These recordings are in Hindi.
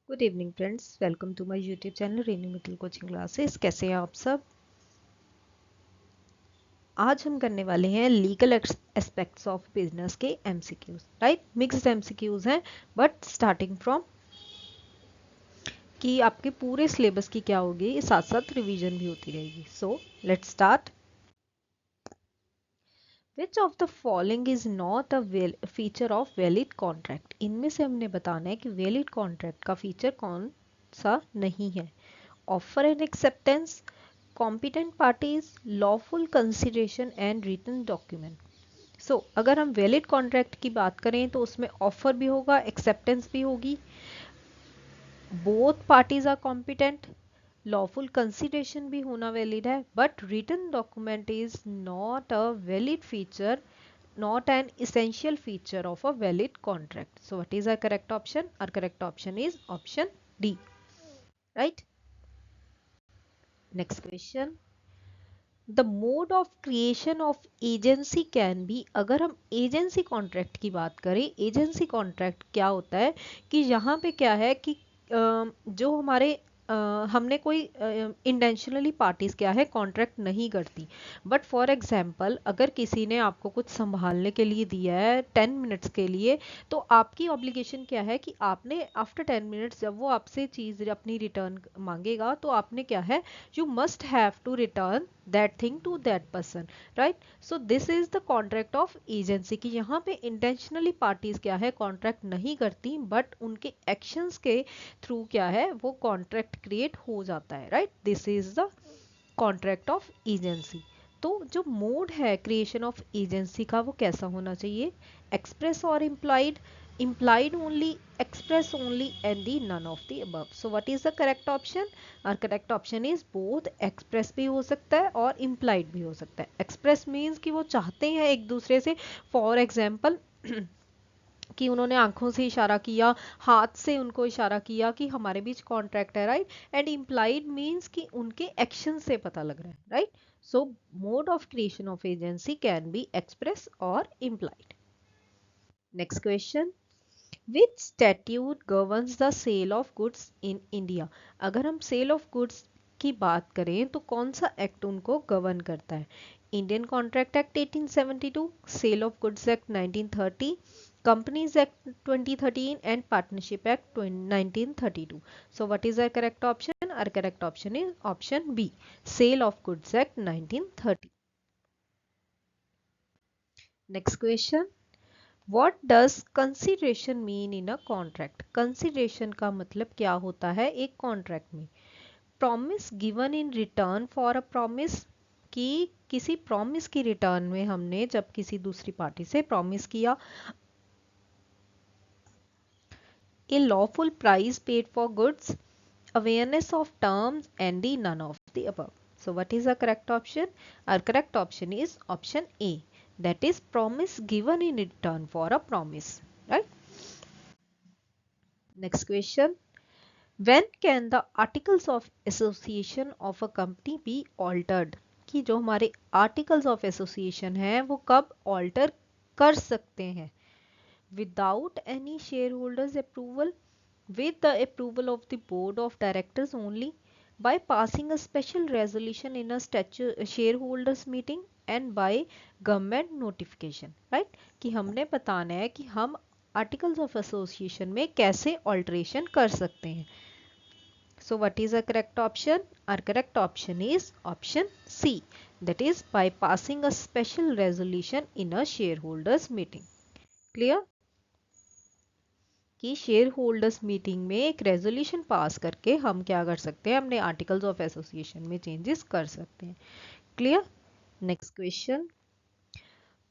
Good evening friends, welcome to my YouTube channel Renu Mittal coaching classes. कैसे हैं आप सब? आज हम करने वाले हैं लीगल एस्पेक्ट्स ऑफ बिजनेस के एमसीक्यूज। राइट, मिक्स्ड एमसीक्यूज हैं बट स्टार्टिंग फ्रॉम कि आपके पूरे सिलेबस की क्या होगी, साथ साथ रिवीजन भी होती रहेगी। So let's start. Which of the following is not a feature of valid contract? इनमें से हमने बताना है कि वैलिड कॉन्ट्रैक्ट का फीचर कौन सा नहीं है। Offer and acceptance, competent parties, lawful consideration and written document. सो अगर हम वैलिड कॉन्ट्रैक्ट की बात करें तो उसमें ऑफर भी होगा, एक्सेप्टेंस भी होगी, both parties are competent, lawful consideration भी होना वैलिड है, but written document is not a valid feature, not an essential feature of a valid contract. So what is our correct option? Our correct option is option D. Right? Next question. The mode of creation of agency can B. अगर हम एजेंसी कॉन्ट्रैक्ट की बात करें, एजेंसी कॉन्ट्रैक्ट क्या होता है कि यहाँ पे क्या है कि जो हमारे हमने कोई इंटेंशनली पार्टीज क्या है कॉन्ट्रैक्ट नहीं करती, बट फॉर एग्जांपल अगर किसी ने आपको कुछ संभालने के लिए दिया है 10 मिनट्स के लिए, तो आपकी ऑब्लिगेशन क्या है कि आपने आफ्टर 10 मिनट्स जब वो आपसे चीज़ अपनी रिटर्न मांगेगा तो आपने क्या है, you must have to return that thing to that person, right? So this is the contract of agency कि यहाँ पे intentionally parties क्या है कॉन्ट्रैक्ट नहीं करती, बट उनके एक्शंस के थ्रू क्या है वो कॉन्ट्रैक्ट क्रिएट हो जाता है। Right, this is the contract of agency. तो जो मोड है क्रिएशन ऑफ एजेंसी का वो कैसा होना चाहिए? एक्सप्रेस और implied, implied only, express only, and the none of the above. So what is the correct option? Our correct option is both. express भी हो सकता है और implied भी हो सकता है। express means कि वो चाहते हैं एक दूसरे से, for example कि उन्होंने आंखों से इशारा किया, हाथ से उनको इशारा किया कि हमारे बीच कॉन्ट्रैक्ट है। राइट, एंड इम्प्लाइड मीन्स कि उनके एक्शन से पता लग रहा है। Right, so mode of creation of agency can be express और implied. Next question, which statute governs the sale of goods in India? अगर हम सेल ऑफ गुड्स की बात करें तो कौन सा एक्ट उनको गवर्न करता है? Indian contract act 1872, sale of goods act 1930, companies act 2013 and partnership act 1932. So what is our correct option? Our correct option is option B, sale of goods act 1930. Next question, What does consideration mean in a contract? Consideration का मतलब क्या होता है एक कॉन्ट्रैक्ट में? Promise given in return for a promise, कि किसी प्रॉमिस की रिटर्न में हमने जब किसी दूसरी पार्टी से प्रॉमिस किया। A lawful price paid for goods, awareness of terms, and the none of the above. So what is the correct option? Our correct option is option A, that is promise given in return for a promise. Right? Next question, when can the articles of association of a company be altered? कि जो हमारे articles of association हैं वो कब alter कर सकते हैं? Without any shareholders approval, with the approval of the board of directors only, by passing a special resolution in a shareholders meeting, and by government notification. Right, कि हमने बताना है कि हम आर्टिकल्स ऑफ एसोसिएशन में कैसे ऑल्टरेशन कर सकते हैं। So what is the correct option? Our correct option is option C, that is by passing a special resolution in a shareholders meeting. Clear? कि शेयर होल्डर्स मीटिंग में एक रेजोल्यूशन पास करके हम क्या कर सकते हैं, अपने आर्टिकल्स ऑफ एसोसिएशन में चेंजेस कर सकते हैं। Clear? Next question,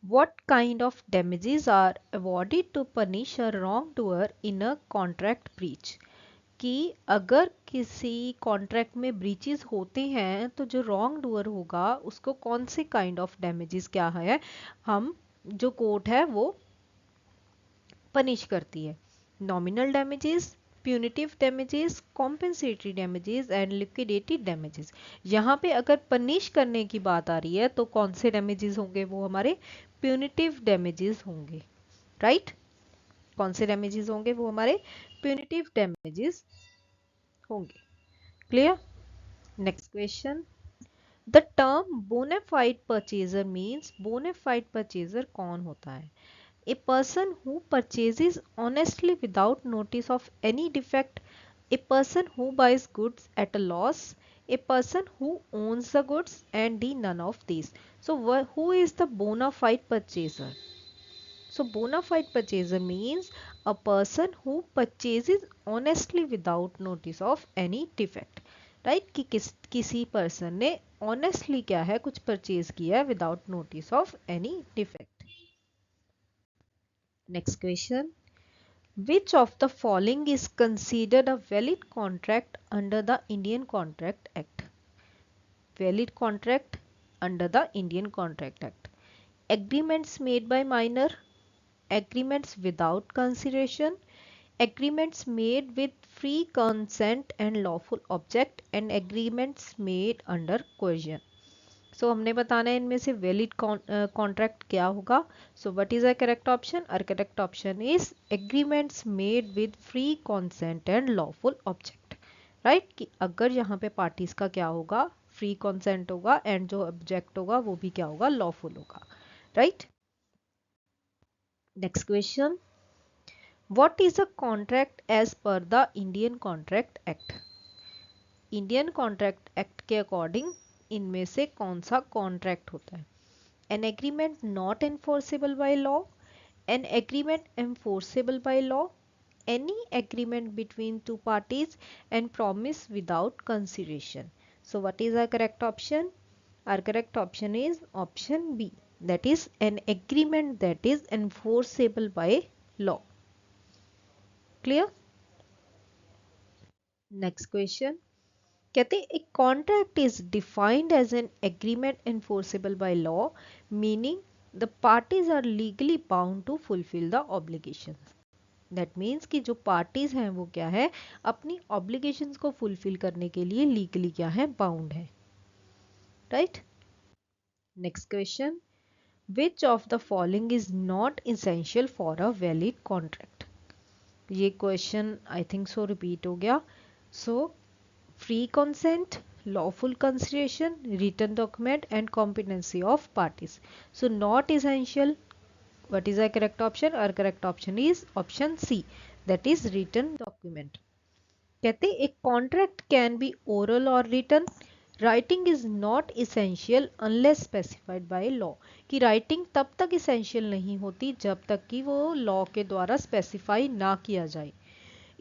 what kind of damages are awarded to punish a wrong doer in a contract breach? कि अगर किसी कॉन्ट्रैक्ट में ब्रीचेस होते हैं तो जो रॉन्ग डूअर होगा उसको कौन से काइंड ऑफ डैमेजेस क्या है, हम जो कोर्ट है वो पनिश करती है? Nominal damages, punitive damages, compensatory damages and liquidated damages. यहाँ पे अगर पनिश करने की बात आ रही है तो कौन से डैमेजेस होंगे, वो हमारे प्यूनिटिव डैमेजेस होंगे। राइट, कौन से डैमेजेस होंगे, वो हमारे punitive damages होंगे। Clear? Next question, the term bonafide purchaser means, bonafide purchaser कौन होता है? A person who purchases honestly without notice of any defect, a person who buys goods at a loss, a person who owns the goods, and the none of these. So who is the bona fide purchaser? So bona fide purchaser means a person who purchases honestly without notice of any defect. Right कि किसी पर्सन ने ऑनेस्टली क्या है कुछ परचेज किया है without notice of any defect. Next question, which of the following is considered a valid contract under the Indian Contract Act? Valid contract under the Indian Contract Act. Agreements made by minor, agreements without consideration, agreements made with free consent and lawful object, and agreements made under coercion. So हमने बताना है इनमें से वैलिड कॉन्ट्रैक्ट क्या होगा। So what is a correct option? Our correct option is agreements made with free consent and lawful object. Right कि अगर यहाँ पे पार्टीज का क्या होगा, फ्री कॉन्सेंट होगा एंड जो ऑब्जेक्ट होगा वो भी क्या होगा, लॉफुल होगा। Right? Next question, what is a contract as per the Indian contract act? Indian contract act के अकॉर्डिंग इनमें से कौन सा कॉन्ट्रैक्ट होता है? An agreement not enforceable by law, an agreement enforceable by law, any agreement between two parties and promise without consideration. So what is our correct option? Our correct option is option B, that is an agreement that is enforceable by law. Clear? Next question, कहते a contract is defined as an agreement enforceable by law, meaning the parties are legally bound to fulfill the obligations. That means कि जो पार्टीज हैं वो क्या है, अपनी ऑब्लिगेशंस को फुलफिल करने के लिए लीगली क्या है, बाउंड है। Right? Next question, which of the following is not essential for a valid contract? ये question I think so repeat हो गया। So free consent, lawful consideration, written document and competency of parties. So not essential. What is the correct option? Our correct option is option C, that is written document. कहते एक कॉन्ट्रैक्ट कैन बी ओरल और written, writing is not essential unless specified by law. कि राइटिंग तब तक इसेंशियल नहीं होती जब तक कि वो लॉ के द्वारा स्पेसिफाई ना किया जाए।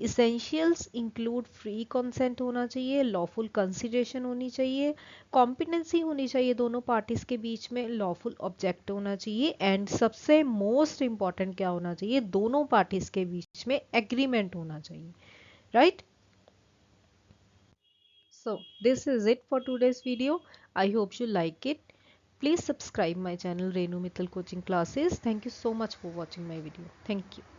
इसेंशियल्स इंक्लूड फ्री कंसेंट होना चाहिए, लॉफुल कंसिडरेशन होनी चाहिए, कॉम्पिटेंसी होनी चाहिए दोनों पार्टीज के बीच में, लॉफुल ऑब्जेक्ट होना चाहिए एंड सबसे मोस्ट इंपॉर्टेंट क्या होना चाहिए, दोनों पार्टीज के बीच में एग्रीमेंट होना चाहिए। Right? So this is it for today's video. I hope you like it. Please subscribe my channel Renu Mittal Coaching Classes. Thank you so much for watching my video. Thank you.